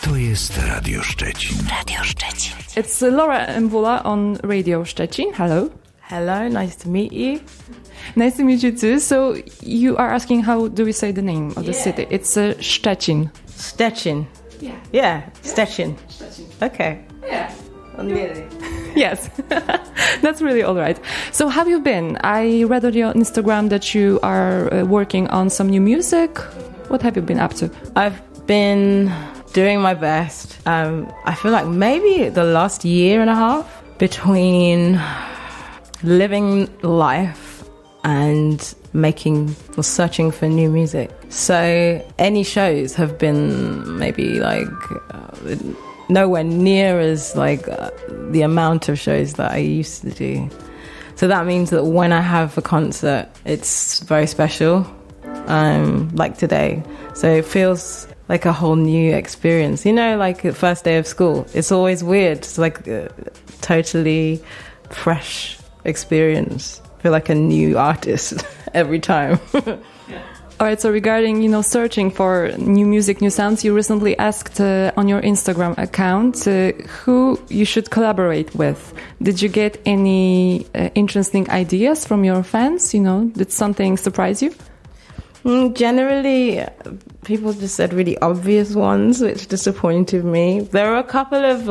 To jest Radio Szczecin. Radio Szczecin. It's Laura and Mvula on Radio Szczecin. Hello. Hello, nice to meet you. Nice to meet you too. So you are asking how do we say the name of the city? It's Szczecin. Szczecin. Yeah, Szczecin. Okay. Yeah. Nearly. Yes, that's really all right. So how have you been? I read on your Instagram that you are working on some new music. What have you been up to? I've been doing my best. I feel like maybe the last year and a half between living life and making or searching for new music. So any shows have been maybe like nowhere near as like the amount of shows that I used to do. So that means that when I have a concert, it's very special, like today. So it feels like a whole new experience. You know, like the first day of school. It's always weird. It's like a totally fresh experience. I feel like a new artist every time. All right, so regarding, searching for new music, new sounds, you recently asked on your Instagram account who you should collaborate with. Did you get any interesting ideas from your fans? Did something surprise you? Generally, people just said really obvious ones, which disappointed me. There are a couple of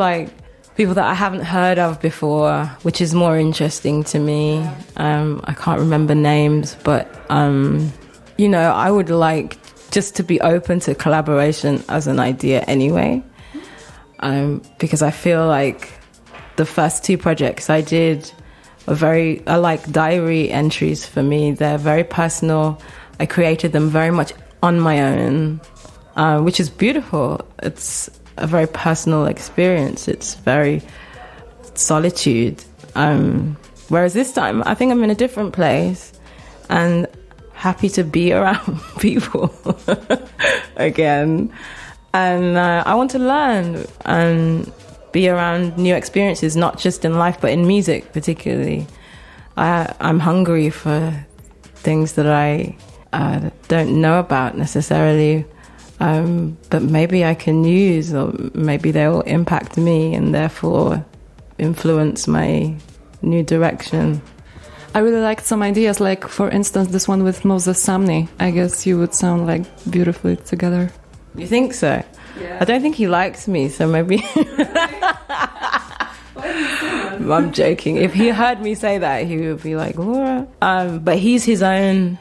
people that I haven't heard of before, which is more interesting to me. I can't remember names, but I would like just to be open to collaboration as an idea anyway, because I feel like the first two projects I did are like diary entries for me. They're very personal. I created them very much on my own, which is beautiful. It's a very personal experience. It's very solitude. Whereas this time, I think I'm in a different place and happy to be around people again. And I want to learn and be around new experiences, not just in life, but in music particularly. I'm hungry for things that I don't know about necessarily, but maybe I can use, or maybe they will impact me and therefore influence my new direction. I really liked some ideas, like, for instance, this one with Moses Samni. I guess you would sound like beautifully together. You think so? Yeah. I don't think he likes me, so maybe... I'm joking. If he heard me say that, he would be like, Laura. But he's his own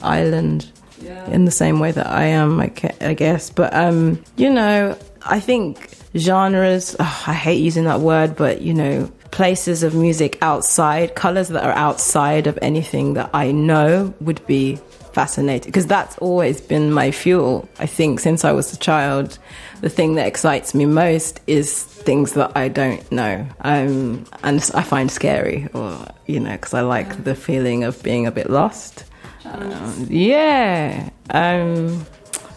island, in the same way that I am, I guess. But, I think genres, I hate using that word, but, places of music outside, colours that are outside of anything that I know would be fascinating, because that's always been my fuel. I think since I was a child, the thing that excites me most is things that I don't know, and I find scary, or because I like the feeling of being a bit lost.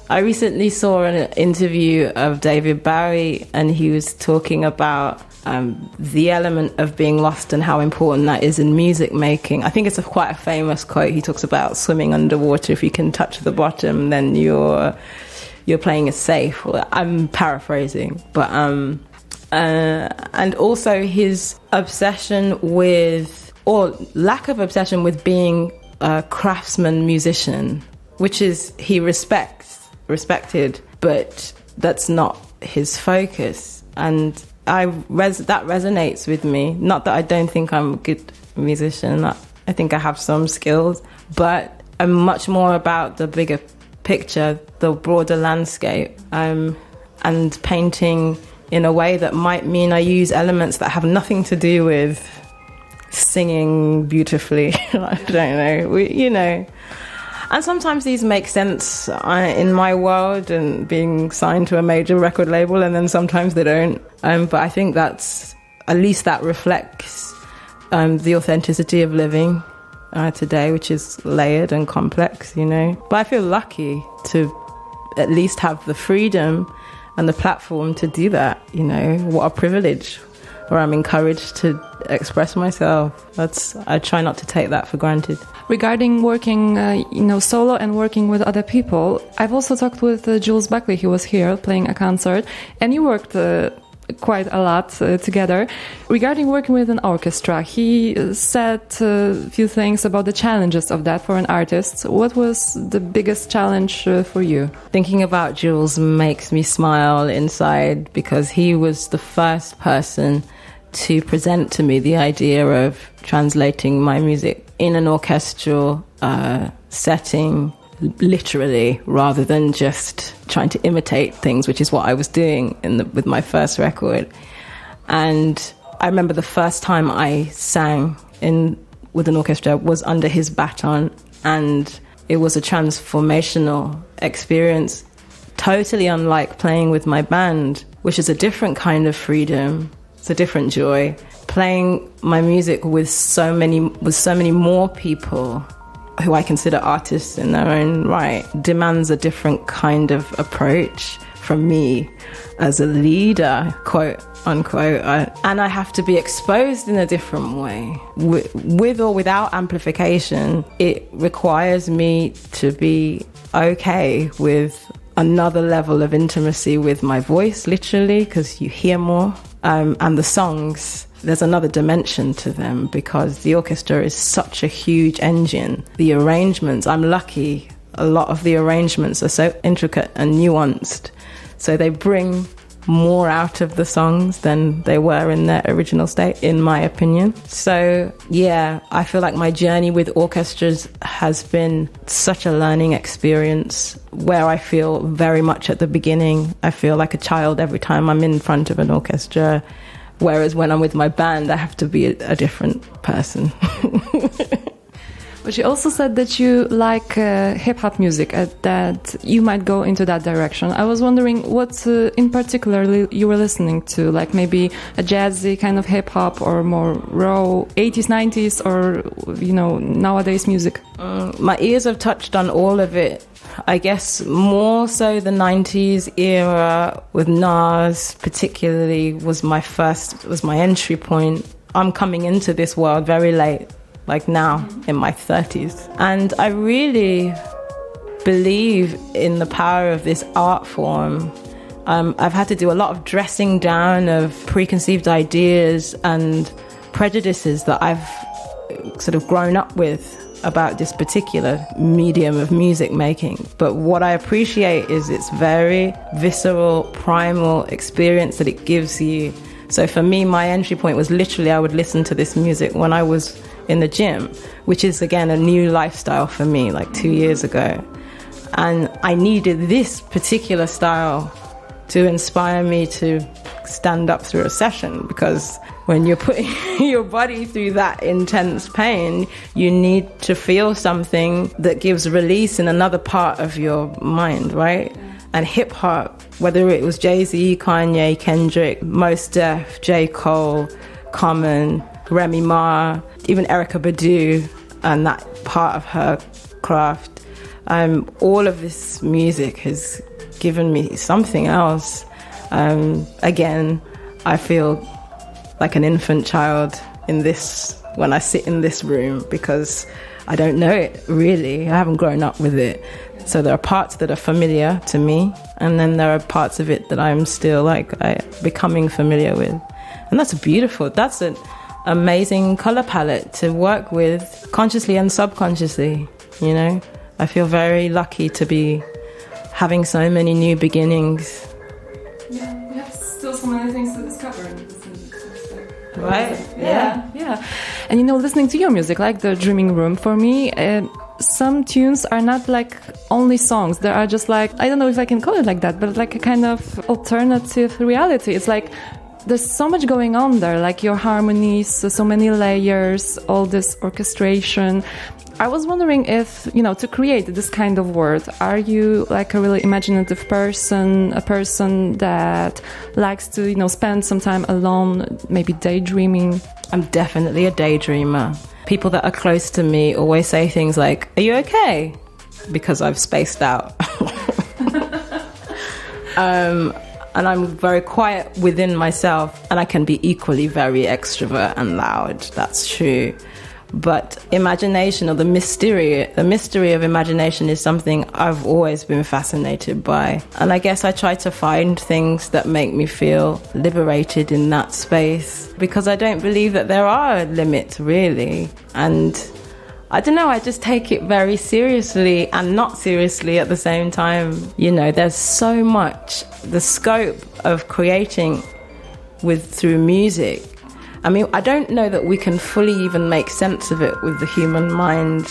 I recently saw an interview of David Bowie, and he was talking about the element of being lost and how important that is in music making. I think it's quite a famous quote. He talks about swimming underwater. If you can touch the bottom, then you're playing it safe. I'm paraphrasing, but and also his obsession with, or lack of obsession with, being a craftsman musician, which is he respected, but that's not his focus. And that resonates with me. Not that I don't think I'm a good musician. I think I have some skills, but I'm much more about the bigger picture, the broader landscape, and painting in a way that might mean I use elements that have nothing to do with singing beautifully. I don't know. And sometimes these make sense in my world and being signed to a major record label, and then sometimes they don't. But I think at least that reflects the authenticity of living today, which is layered and complex, But I feel lucky to at least have the freedom and the platform to do that, What a privilege. Where I'm encouraged to express myself. I try not to take that for granted. Regarding working, solo and working with other people, I've also talked with Jules Buckley. He was here playing a concert, and you worked quite a lot together. Regarding working with an orchestra, he said a few things about the challenges of that for an artist. What was the biggest challenge for you? Thinking about Jules makes me smile inside, because he was the first person to present to me the idea of translating my music in an orchestral setting, literally, rather than just trying to imitate things, which is what I was doing with my first record. And I remember the first time I sang with an orchestra was under his baton, and it was a transformational experience, totally unlike playing with my band, which is a different kind of freedom. It's a different joy. Playing my music with so many more people who I consider artists in their own right demands a different kind of approach from me as a leader, quote unquote. And I have to be exposed in a different way. With or without amplification, it requires me to be okay with another level of intimacy with my voice, literally, because you hear more. And the songs, there's another dimension to them, because the orchestra is such a huge engine. The arrangements, I'm lucky, a lot of the arrangements are so intricate and nuanced. So they bring more out of the songs than they were in their original state, in my opinion. So yeah, I feel like my journey with orchestras has been such a learning experience, where I feel very much at the beginning. I feel like a child every time I'm in front of an orchestra, whereas when I'm with my band, I have to be a different person. But you also said that you like hip-hop music, that you might go into that direction. I was wondering what in particular you were listening to, like maybe a jazzy kind of hip-hop, or more raw 80s, 90s, or, nowadays music. My ears have touched on all of it. I guess more so the 90s era with Nas particularly was my entry point. I'm coming into this world very late, like now in my 30s. And I really believe in the power of this art form. I've had to do a lot of dressing down of preconceived ideas and prejudices that I've sort of grown up with about this particular medium of music making. But what I appreciate is its very visceral, primal experience that it gives you. So for me, my entry point was literally I would listen to this music when I was in the gym, which is again a new lifestyle for me, like 2 years ago. And I needed this particular style to inspire me to stand up through a session, because when you're putting your body through that intense pain, you need to feel something that gives release in another part of your mind, right? And hip-hop, whether it was Jay-Z, Kanye, Kendrick, Mos Def, J. Cole, Common, Remy Ma, even Erykah Badu, and that part of her craft, all of this music has given me something else. Again, I feel like an infant child when I sit in this room, because I don't know it really. I haven't grown up with it. So there are parts that are familiar to me, and then there are parts of it that I'm still becoming familiar with. And that's beautiful. That's an amazing color palette to work with, consciously and subconsciously, I feel very lucky to be having so many new beginnings. Yeah, we have still so many things to discover in this music. Right? Yeah. And listening to your music, like the Dreaming Room, for me, some tunes are not like only songs. There are just like, I don't know if I can call it like that, but like a kind of alternative reality. It's like there's so much going on there, like your harmonies, so many layers, all this orchestration. I was wondering if, to create this kind of world, are you like a really imaginative person, a person that likes to, spend some time alone, maybe daydreaming? I'm definitely a daydreamer. People that are close to me always say things like, "Are you okay?" Because I've spaced out. And I'm very quiet within myself, and I can be equally very extrovert and loud. That's true. But imagination, or the mystery of imagination, is something I've always been fascinated by. And I guess I try to find things that make me feel liberated in that space, because I don't believe that there are limits, really. And I don't know, I just take it very seriously and not seriously at the same time. You know, there's so much, the scope of creating through music. I mean, I don't know that we can fully even make sense of it with the human mind,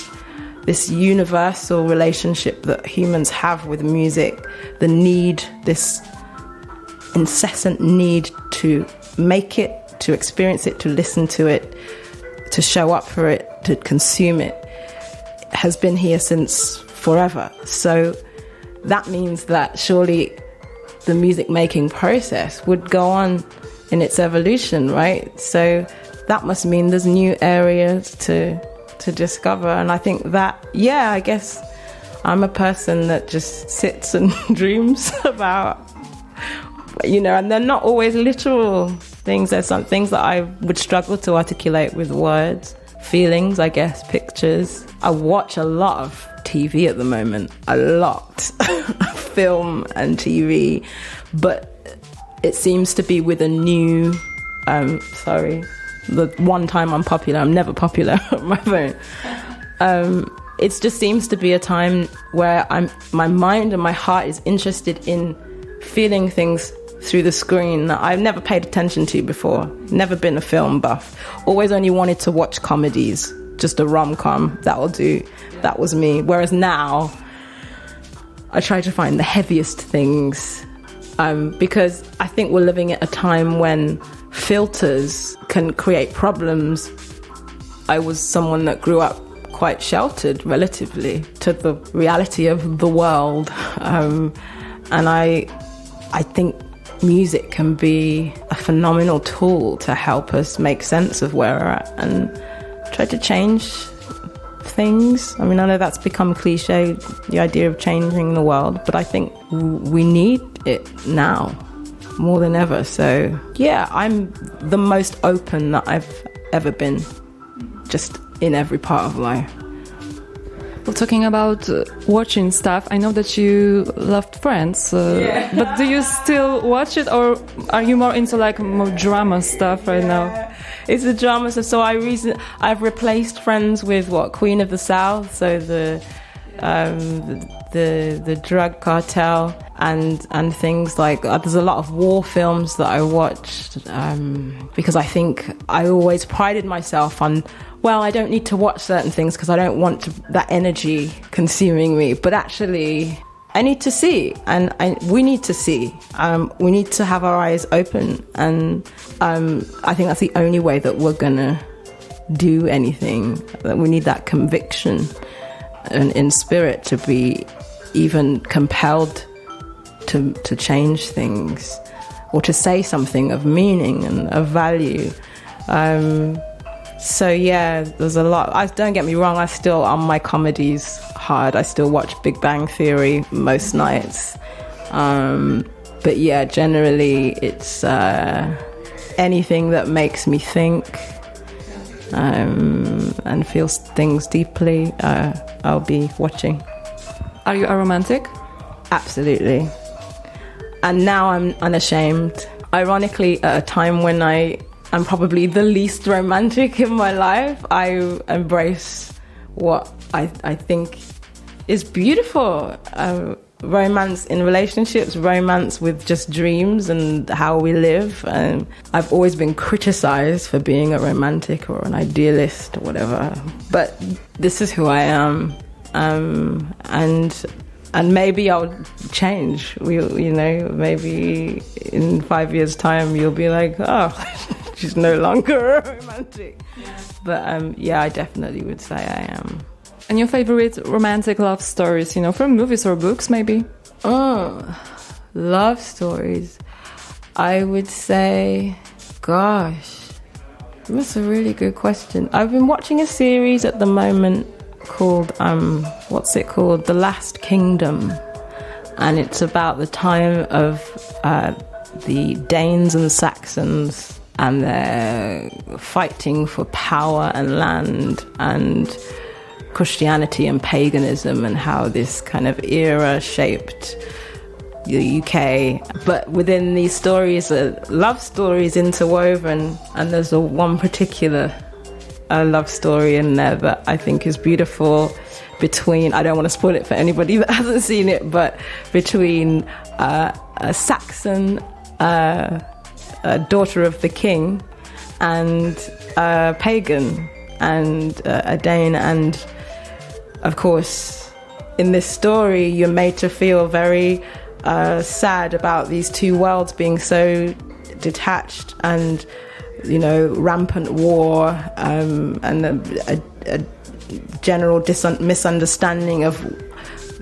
this universal relationship that humans have with music, the need, this incessant need to make it, to experience it, to listen to it, to show up for it, to consume it, has been here since forever. So that means that surely the music making process would go on in its evolution, right? So that must mean there's new areas to discover. And I think that, yeah, I guess I'm a person that just sits and dreams about, you know, and they're not always literal things. There's some things that I would struggle to articulate with words, feelings, I guess, pictures. I watch a lot of TV at the moment, a lot, film and TV, but it seems to be with a new, the one time I'm popular, I'm never popular on my phone. It just seems to be a time where my mind and my heart is interested in feeling things through the screen that I've never paid attention to before. Never been a film buff. Always only wanted to watch comedies, just a rom-com, that'll do. That was me. Whereas now, I try to find the heaviest things, because I think we're living at a time when filters can create problems. I was someone that grew up quite sheltered relatively to the reality of the world, and I think music can be a phenomenal tool to help us make sense of where we're at and try to change things. I mean, I know that's become cliche, the idea of changing the world, but I think we need it now more than ever. So yeah, I'm the most open that I've ever been, just in every part of life. Well, talking about watching stuff, I know that you loved Friends, but do you still watch it, or are you more into like more drama stuff right now? It's the drama stuff. So I've replaced Friends with Queen of the South, so the drug cartel and things like there's a lot of war films that I watched, because I think I always prided myself on, well, I don't need to watch certain things because I don't want that energy consuming me, but actually I need to see, and we need to see. We need to have our eyes open, and I think that's the only way that we're gonna do anything. That we need that conviction and in spirit to be even compelled to change things or to say something of meaning and of value. So yeah, there's a lot. Don't get me wrong, I still, on my comedies hard, I still watch Big Bang Theory most nights. But yeah, generally it's anything that makes me think and feel things deeply, I'll be watching. Are you a romantic? Absolutely. And now I'm unashamed. Ironically, at a time when I'm probably the least romantic in my life, I embrace what I think is beautiful. Romance in relationships, romance with just dreams and how we live. And I've always been criticized for being a romantic or an idealist or whatever. But this is who I am. And maybe I'll change. Maybe in 5 years' time you'll be like, oh, she's no longer a romantic. Yeah. But yeah, I definitely would say I am. And your favorite romantic love stories, from movies or books, maybe? Oh, love stories. I would say, gosh, that's a really good question. I've been watching a series at the moment called, The Last Kingdom. And it's about the time of the Danes and Saxons and they're fighting for power and land and Christianity and paganism, and how this kind of era shaped the UK. But within these stories are love stories interwoven, and there's one particular love story in there that I think is beautiful, between, I don't want to spoil it for anybody that hasn't seen it, but between a Saxon daughter of the king and a pagan and a Dane. And of course, in this story, you're made to feel very sad about these two worlds being so detached, and, you know, rampant war, and a general misunderstanding of,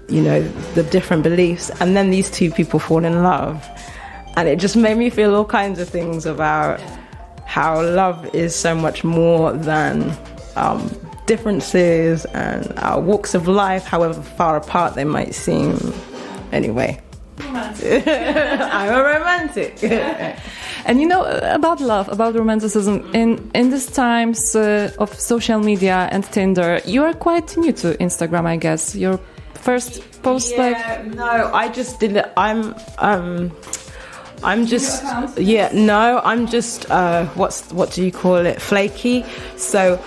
you know, the different beliefs. And then these two people fall in love. And it just made me feel all kinds of things about how love is so much more than differences and our walks of life, however far apart they might seem. Anyway. Romantic. I'm a romantic. And you know, about love, about romanticism, in these times of social media and Tinder, you are quite new to Instagram, I guess. Your first post, no, I just did it. I'm just what do you call it? Flaky. So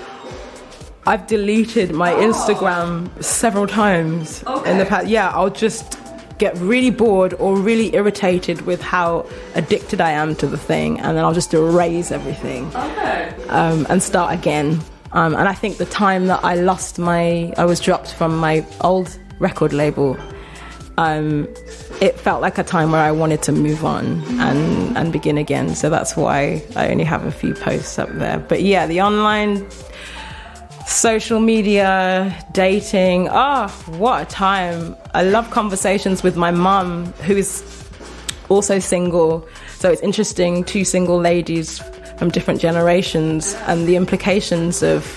I've deleted my Instagram several times in the past. Yeah, I'll just get really bored or really irritated with how addicted I am to the thing, and then I'll just erase everything and start again. And I think the time that I was dropped from my old record label, it felt like a time where I wanted to move on and begin again. So that's why I only have a few posts up there. But yeah, the online social media, dating, what a time. I love conversations with my mum, who is also single. So it's interesting, two single ladies from different generations, and the implications of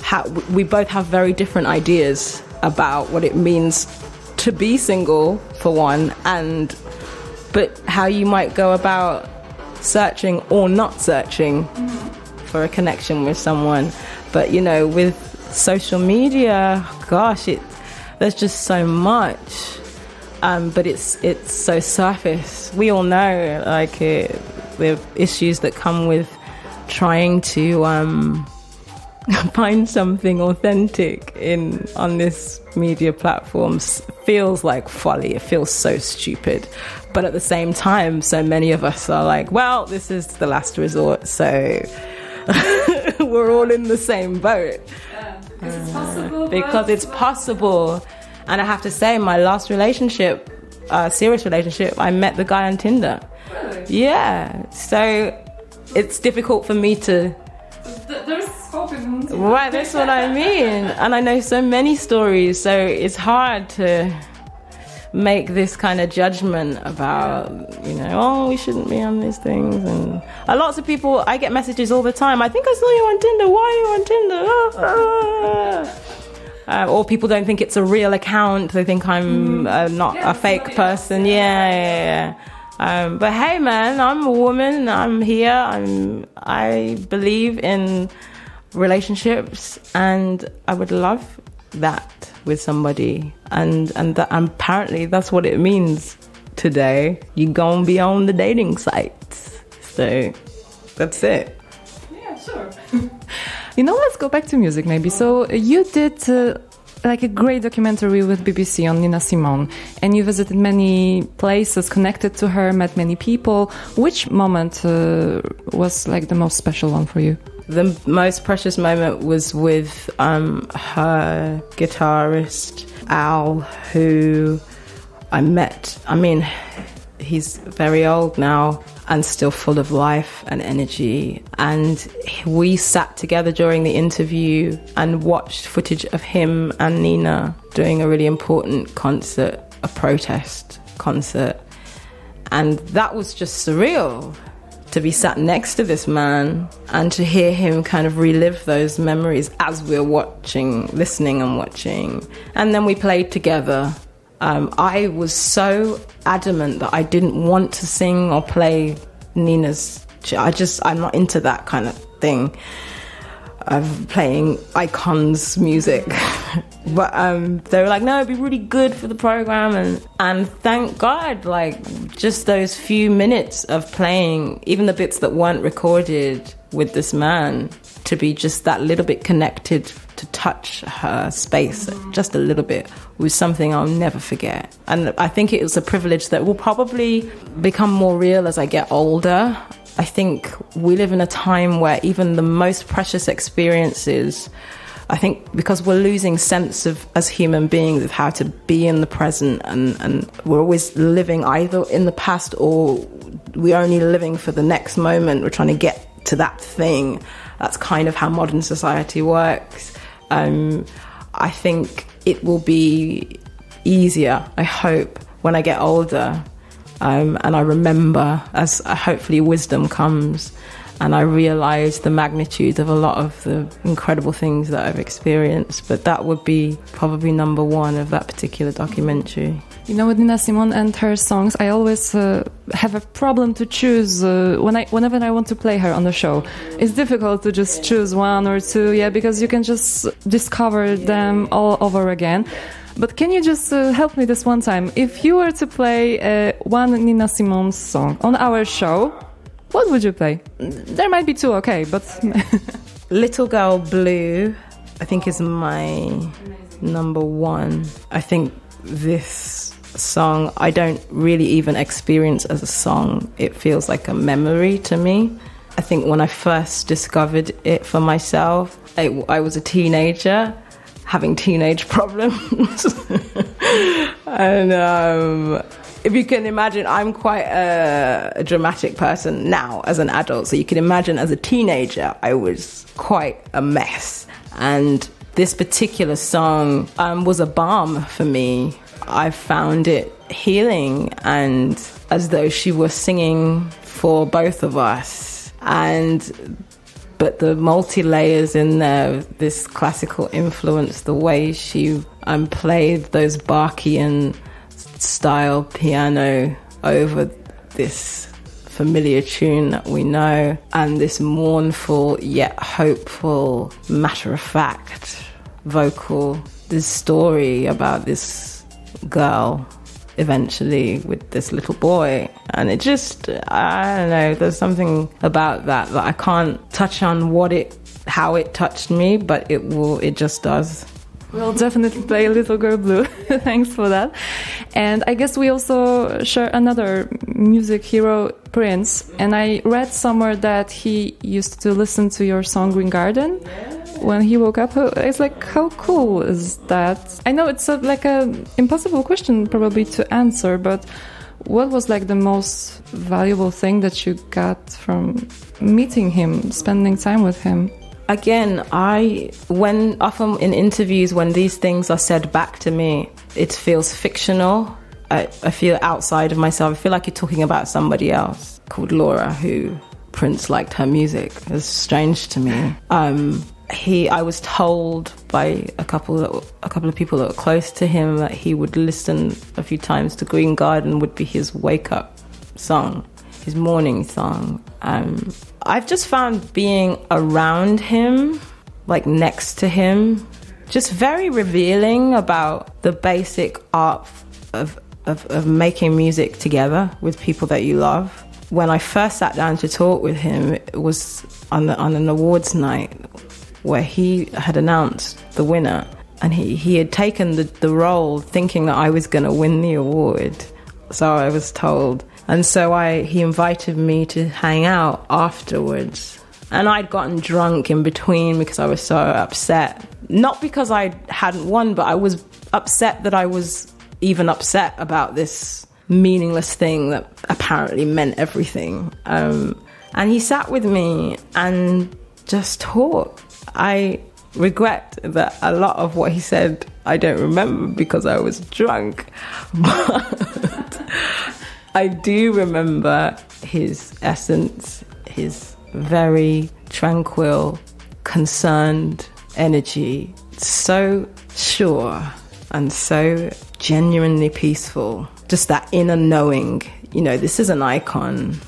how we both have very different ideas about what it means to be single, for one, but how you might go about searching or not searching for a connection with someone. But, you know, with social media, gosh, there's just so much. But it's so surface. We all know, like, the issues that come with trying to find something authentic on this media platforms. Feels like folly. It feels so stupid. But at the same time, so many of us are like, well, this is the last resort, so we're all in the same boat. Because it's possible. Because it's possible. And I have to say, my last relationship, serious relationship, I met the guy on Tinder. Really? Yeah. So it's difficult for me to... There's hope in Tinder. Right, that's what I mean. And I know so many stories, so it's hard to make this kind of judgment about, you know, we shouldn't be on these things. And lots of people, I get messages all the time, I think I saw you on Tinder, why are you on Tinder? Or people don't think it's a real account, they think I'm not a fake person. But hey man, I'm a woman, I'm here, I believe in relationships, and I would love that with somebody, and apparently that's what it means today. You gonna be on the dating sites, so that's it. Yeah, sure. You know, let's go back to music maybe. So you did like a great documentary with BBC on Nina Simone, and you visited many places connected to her, met many people. Which moment was like the most special one for you? The most precious moment was with her guitarist, Al, who I met. I mean, he's very old now and still full of life and energy. And we sat together during the interview and watched footage of him and Nina doing a really important concert, a protest concert. And that was just surreal, to be sat next to this man and to hear him kind of relive those memories as we're watching, listening and watching. And then we played together. I was so adamant that I didn't want to sing or play Nina's I'm not into that kind of thing of playing icons music. But they were like, no, it'd be really good for the program. And thank God, like, just those few minutes of playing, even the bits that weren't recorded with this man, to be just that little bit connected, to touch her space just a little bit, was something I'll never forget. And I think it was a privilege that will probably become more real as I get older. I think we live in a time where even the most precious experiences, I think because we're losing sense of, as human beings, of how to be in the present, and we're always living either in the past or we're only living for the next moment. We're trying to get to that thing. That's kind of how modern society works. I think it will be easier, I hope, when I get older. And I remember, as hopefully wisdom comes, and I realise the magnitude of a lot of the incredible things that I've experienced. But that would be probably number one of that particular documentary. You know, with Nina Simone and her songs, I always have a problem to choose whenever I want to play her on the show. It's difficult to just choose one or two, because you can just discover them all over again. But can you just help me this one time? If you were to play one Nina Simone song on our show, what would you play? There might be two, okay, but... Little Girl Blue, I think, is my number one. I think this song, I don't really even experience as a song. It feels like a memory to me. I think when I first discovered it for myself, I was a teenager having teenage problems. And if you can imagine, I'm quite a dramatic person now as an adult. So you can imagine as a teenager, I was quite a mess. And this particular song was a balm for me. I found it healing, and as though she was singing for both of us. But the multi-layers in there, this classical influence, the way she played those Bach-ian style piano over this familiar tune that we know, and this mournful yet hopeful, matter-of-fact vocal, this story about this girl eventually with this little boy. And it just, I don't know, there's something about that I can't touch on how it touched me, but it just does. We'll definitely play Little Girl Blue. Thanks for that. And I guess we also share another music hero, Prince. And I read somewhere that he used to listen to your song Green Garden when he woke up. It's like, how cool is that? I know it's like a impossible question probably to answer, but what was like the most valuable thing that you got from meeting him, spending time with him? Again, when often in interviews, when these things are said back to me, it feels fictional. I feel outside of myself. I feel like you're talking about somebody else called Laura, who Prince liked her music. It's strange to me. I was told by a couple of people that were close to him that he would listen a few times to Green Garden, would be his wake-up song, his morning song. I've just found being around him, like next to him, just very revealing about the basic art of making music together with people that you love. When I first sat down to talk with him, it was on an awards night where he had announced the winner, and he had taken the role thinking that I was going to win the award. So I was told. And so he invited me to hang out afterwards. And I'd gotten drunk in between because I was so upset. Not because I hadn't won, but I was upset that I was even upset about this meaningless thing that apparently meant everything. And he sat with me and just talked. I regret that a lot of what he said I don't remember because I was drunk. But I do remember his essence, his very tranquil, concerned energy, so sure and so genuinely peaceful. Just that inner knowing, this is an icon.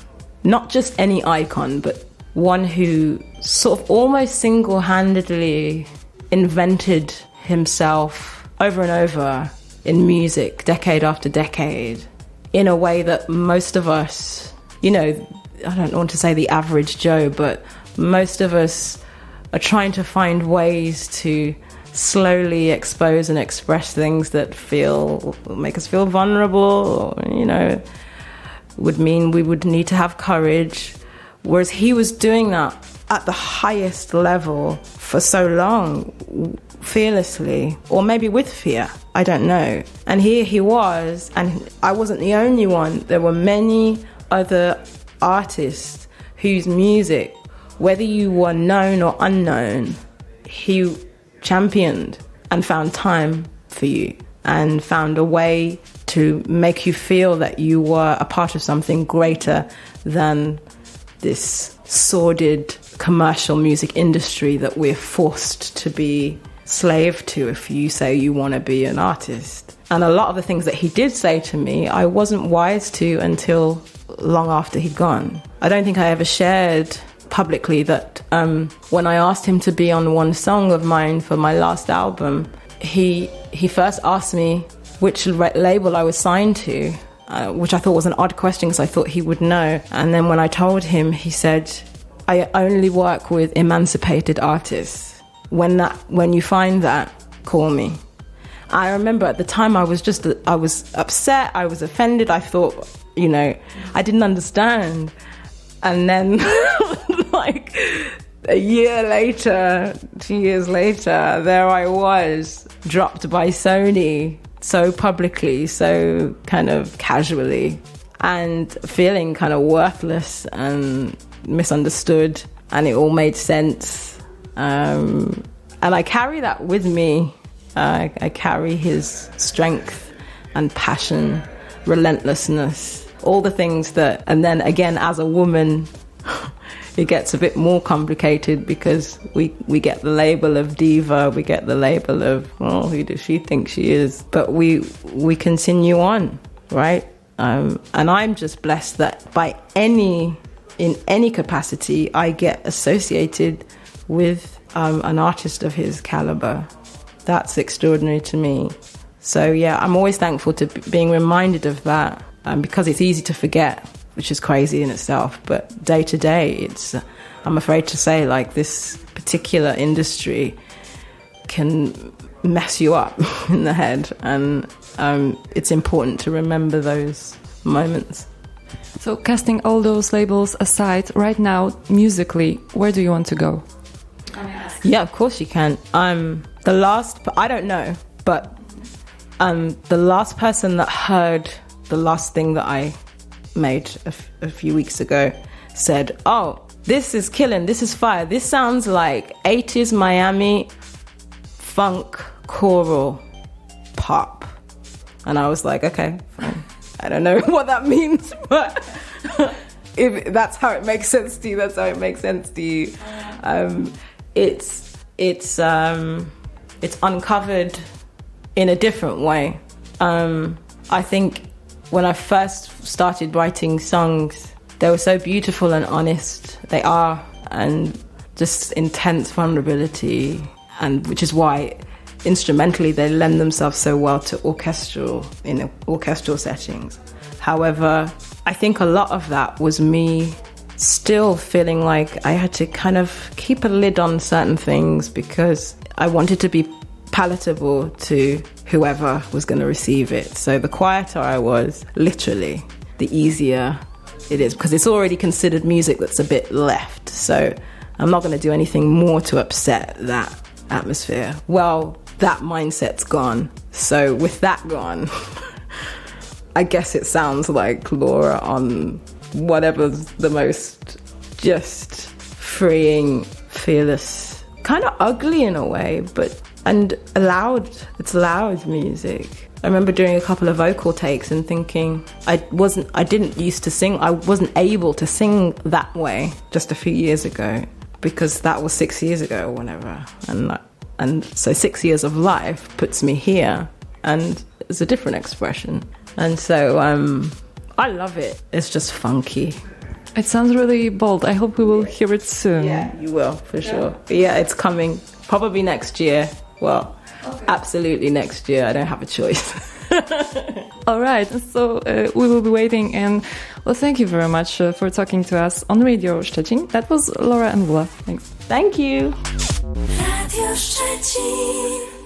not just any icon, but one who sort of almost single-handedly invented himself over and over in music, decade after decade, in a way that most of us, you know, I don't want to say the average Joe, but most of us are trying to find ways to slowly expose and express things that make us feel vulnerable, or, you know, would mean we would need to have courage. Whereas he was doing that at the highest level for so long, fearlessly, or maybe with fear, I don't know. And here he was, and I wasn't the only one. There were many other artists whose music, whether you were known or unknown, he championed and found time for you and found a way to make you feel that you were a part of something greater than this sordid commercial music industry that we're forced to be slave to if you say you want to be an artist. And a lot of the things that he did say to me, I wasn't wise to until long after he'd gone. I don't think I ever shared publicly that when I asked him to be on one song of mine for my last album, he first asked me which label I was signed to, which I thought was an odd question because I thought he would know. And then when I told him, he said, I only work with emancipated artists. When you find that, call me. I remember at the time I was upset, I was offended, I thought, you know, I didn't understand. And then like a year later, 2 years later, there I was, dropped by Sony so publicly, so kind of casually, and feeling kind of worthless and misunderstood, and it all made sense. And I carry that with me. I carry his strength and passion, relentlessness, all the things that, and then again, as a woman, it gets a bit more complicated because we get the label of diva, we get the label of, oh, who does she think she is? But we continue on, right? And I'm just blessed that in any capacity, I get associated with an artist of his caliber. That's extraordinary to me. So yeah, I'm always thankful to being reminded of that, because it's easy to forget, which is crazy in itself. But day to day, I'm afraid to say, like, this particular industry can mess you up in the head, and it's important to remember those moments. So casting all those labels aside, right now, musically, where do you want to go? Yeah, of course you can. I don't know, but the last person that heard the last thing that I made a few weeks ago said, oh, this is killing, this is fire, this sounds like 80s Miami funk choral pop. And I was like, okay, fine. I don't know what that means, but if that's how it makes sense to you, that's how it makes sense to you. It's uncovered in a different way. I think when I first started writing songs, they were so beautiful and honest. They are, and just intense vulnerability, and which is why instrumentally they lend themselves so well to orchestral settings. However, I think a lot of that was me still feeling like I had to kind of keep a lid on certain things because I wanted to be palatable to whoever was going to receive it. So the quieter I was, literally, the easier it is, because it's already considered music that's a bit left. So I'm not going to do anything more to upset that atmosphere. Well, that mindset's gone. So with that gone, I guess it sounds like Laura on whatever's the most just freeing, fearless, kind of ugly in a way, and loud. It's loud music. I remember doing a couple of vocal takes and thinking I didn't used to sing. I wasn't able to sing that way just a few years ago, because that was 6 years ago or whatever. And so 6 years of life puts me here, and it's a different expression. And so I love it. It's just funky. It sounds really bold. I hope we will hear it soon. Yeah, you will, for sure. But yeah, it's coming probably next year. Well, absolutely next year. I don't have a choice. All right, so we will be waiting. And well, thank you very much for talking to us on Radio Szczecin. That was Laura and Mvula. Thanks. Thank you. Radio Szczecin.